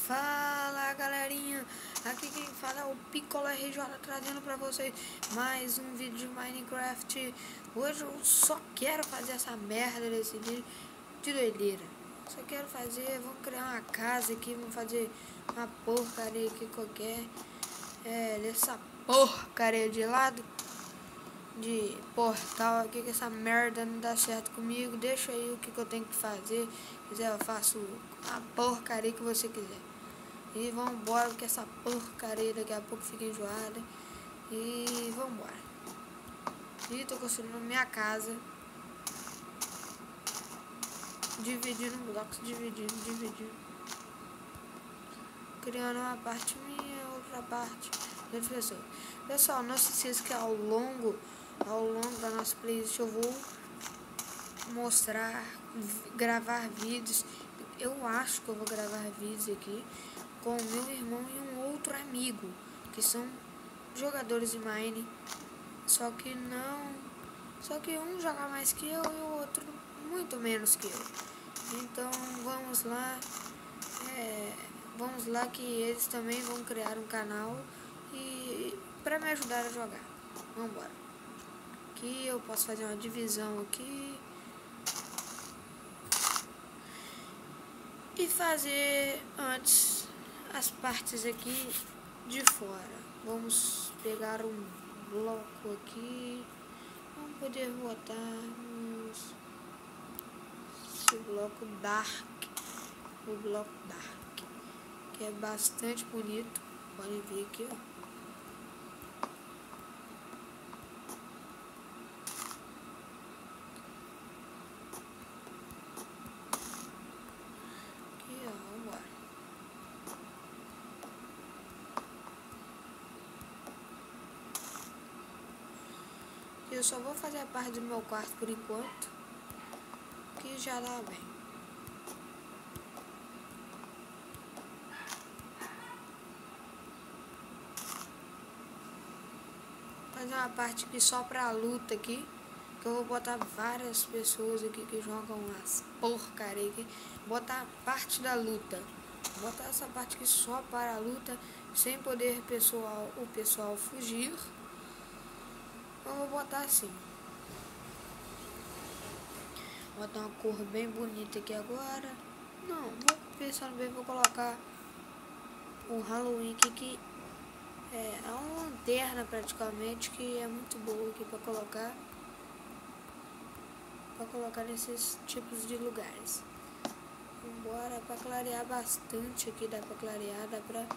Fala galerinha, aqui quem fala é o Piccolo RJ, trazendo pra vocês mais um vídeo de Minecraft. Hoje eu só quero fazer essa merda desse vídeo de doideira. Só quero fazer, vamos criar uma casa aqui, vamos fazer uma porcaria aqui qualquer. Dessa porcaria de lado de portal aqui, que essa merda não dá certo comigo. Deixa aí o que eu tenho que fazer. Se quiser eu faço a porcaria que você quiser. E vambora, porque essa porcaria daqui a pouco fica enjoada. E vambora. E tô construindo minha casa, dividindo blocos, dividindo. Criando uma parte minha, outra parte de outra pessoa. Pessoal, não se esqueça que ao longo da nossa playlist eu vou mostrar, gravar vídeos. Eu acho que eu vou gravar vídeos aqui com o meu irmão e um outro amigo, que são jogadores de Mine, só que um joga mais que eu e o outro muito menos que eu. Então vamos lá que eles também vão criar um canal e para me ajudar a jogar. Vambora. Aqui eu posso fazer uma divisão aqui e fazer antes as partes aqui de fora. Vamos pegar um bloco aqui. Vamos poder botar esse bloco dark. O bloco dark, que é bastante bonito. Podem ver aqui, ó. Eu só vou fazer a parte do meu quarto por enquanto, que já dá bem. Fazer uma parte aqui só pra luta aqui, que eu vou botar várias pessoas aqui que jogam as porcaria aqui. Botar parte da luta. Botar essa parte aqui só para a luta, sem poder o pessoal fugir. Eu vou botar assim. Vou botar uma cor bem bonita aqui agora. Não, vou pensando bem, vou colocar o Halloween aqui, que é uma lanterna praticamente, que é muito boa aqui para colocar nesses tipos de lugares. Vambora, para clarear bastante aqui, dá para clarear, dá para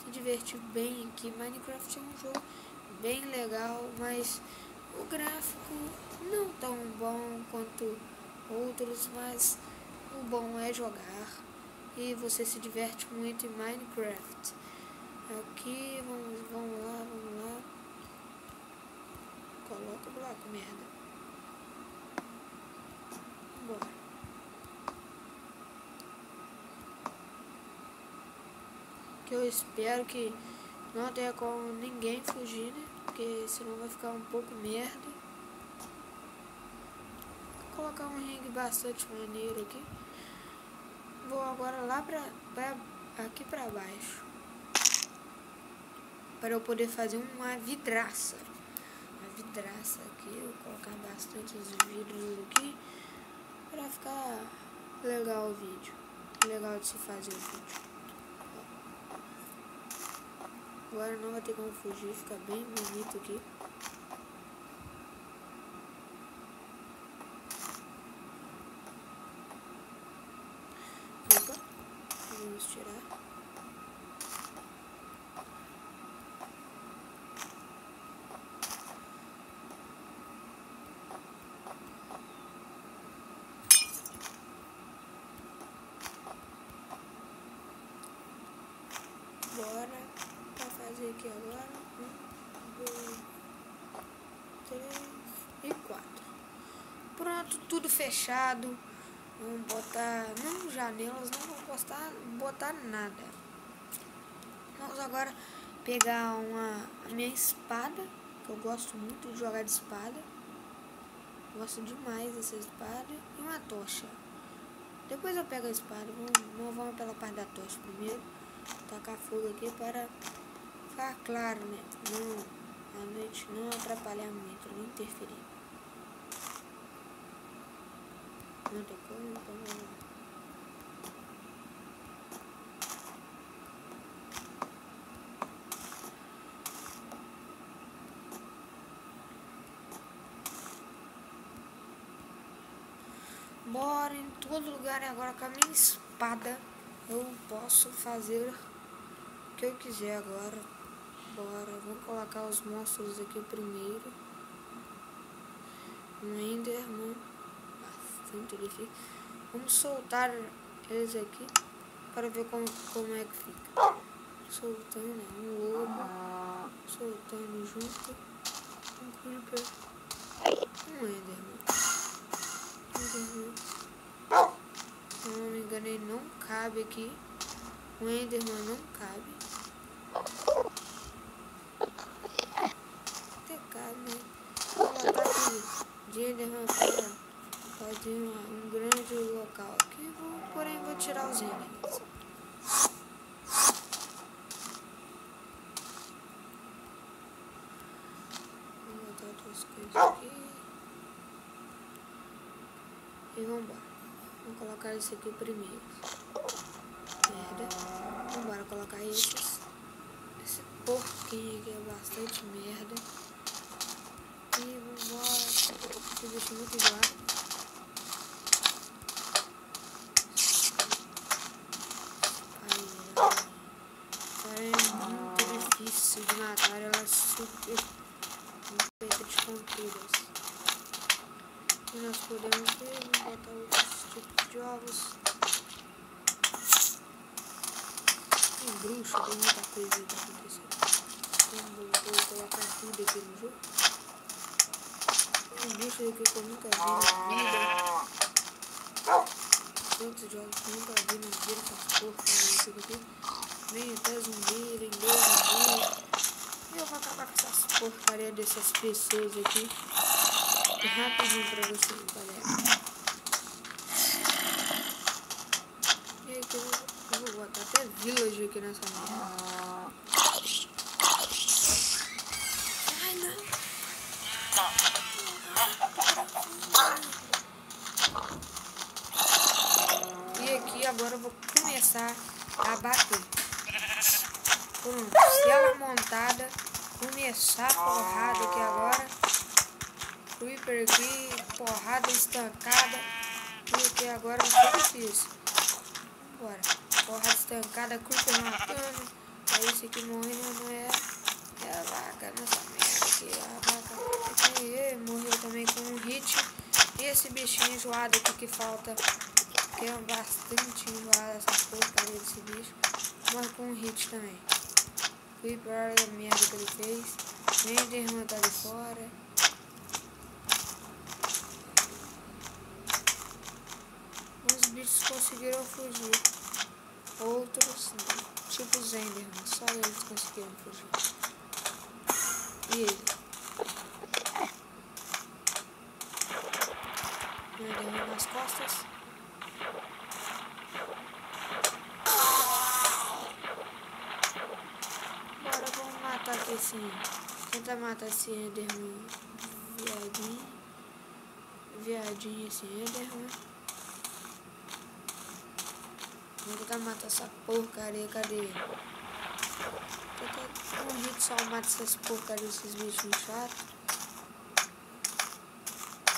se divertir bem aqui. Minecraft é um jogo bem legal, mas o gráfico não tão bom quanto outros, mas o bom é jogar e você se diverte muito em Minecraft. Aqui, vamos lá. Coloca o bloco, merda. Bora. Que eu espero que não tenha como ninguém fugir, né? Porque senão vai ficar um pouco merda. Vou colocar um ringue bastante maneiro aqui. Vou agora lá aqui pra baixo, para eu poder fazer uma vidraça. Uma vidraça aqui, eu vou colocar bastante os vidros aqui, para ficar legal o vídeo. Legal de se fazer o vídeo. Agora não vai ter como fugir, fica bem bonito aqui. Opa, vamos tirar. Bora pra fazer aqui agora. 1, 2, 3 e 4. Pronto, tudo fechado. Vamos botar, não janelas, não vamos botar nada. Vamos agora pegar a minha espada, que eu gosto muito de jogar de espada. Gosto demais dessa espada. E uma tocha. Depois eu pego a espada. Vamos pela parte da tocha primeiro. tacar fogo aqui para ficar claro, né? Não, a noite não atrapalhar muito, não interferir. Não tem como, então vamos lá. Bora em todo lugar e agora com a minha espada eu posso fazer o que eu quiser agora. Bora, vou colocar os monstros aqui primeiro. Um Enderman, bastante difícil. Vamos soltar eles aqui para ver como é que fica. Soltando, né? Um lobo, soltando junto, um creeper, um Enderman. Se não me engano, ele não cabe aqui. O Enderman não cabe. Até cabe, né? Vou botar aqui de Enderman para fazer um grande local aqui. Porém, vou tirar os Endermans. Vou botar outras coisas aqui. E vambora. Vou colocar esse aqui primeiro. Merda. Vambora colocar esses. Esse porquinho aqui é bastante merda. E vambora. Esse bicho muito enjoado. Ela é muito difícil de matar. Ela é super feita de conturas. E nós podemos ver, vamos botar outros tipos de ovos. Tem bruxa, tem muita coisa aí pra acontecer. Então vou colocar tudo aqui no jogo. Tem bichos aqui que eu nunca vi na vida. Tantos jogos que eu nunca vi na vida, essas porcas aqui. Vem até zumbi, vem dois zumbis. E eu vou acabar com essas porcarias dessas pessoas aqui. Rapidinho pra vocês, galera. E aí que eu vou botar até village aqui nessa merda. Ai, não. E aqui agora eu vou começar a bater. Pronto, se ela montada, começar a porrada aqui agora. Creeper aqui, porrada estancada. E aqui agora vai ser difícil. Bora. Porrada estancada, Creeper matando. Aí esse aqui morrendo não é a vaca nessa merda aqui. A vaca aqui morreu também com um hit. E esse bichinho enjoado aqui que falta. Que é bastante enjoado essa porcaria desse bicho. Morre com um hit também. Creeper, olha a merda que ele fez. Enderman tá de fora. Os bichos conseguiram fugir. Outros, tipo os Enderman, só eles conseguiram fugir. E ele? Enderman nas costas. Agora vamos matar aqui esse. Tentar matar esse Enderman viadinho. Viadinho esse Enderman. Vou tentar matar essa porcaria, cadê ele? Um hit só mata essas porcarias, esses bichos chatos.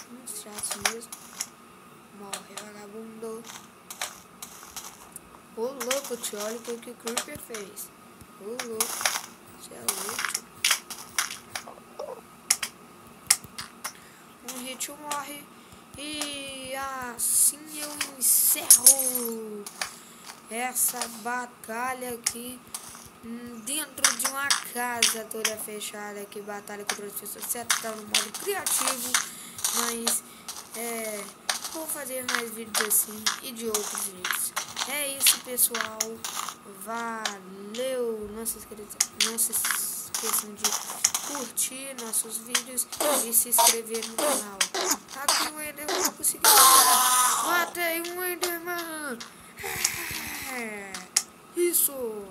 Muito chatos mesmo. Morre, vagabundo. Ô louco, tio, olha o que o Creeper fez. Ô louco, você é louco. Um hit morre. E assim eu encerro essa batalha aqui dentro de uma casa toda fechada aqui, batalha contra as pessoas. Certo, tá no modo criativo, mas vou fazer mais vídeos assim e de outros vídeos. É isso, pessoal, valeu, não se esqueçam de curtir nossos vídeos e se inscrever no canal. Aqui o Enderman conseguiu. Matei um Enderman. Isso. isso.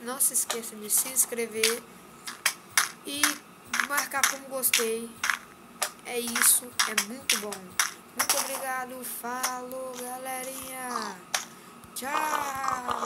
Não se esqueça de se inscrever e marcar como gostei. É isso, é muito bom. Muito obrigado, falou galerinha. Tchau.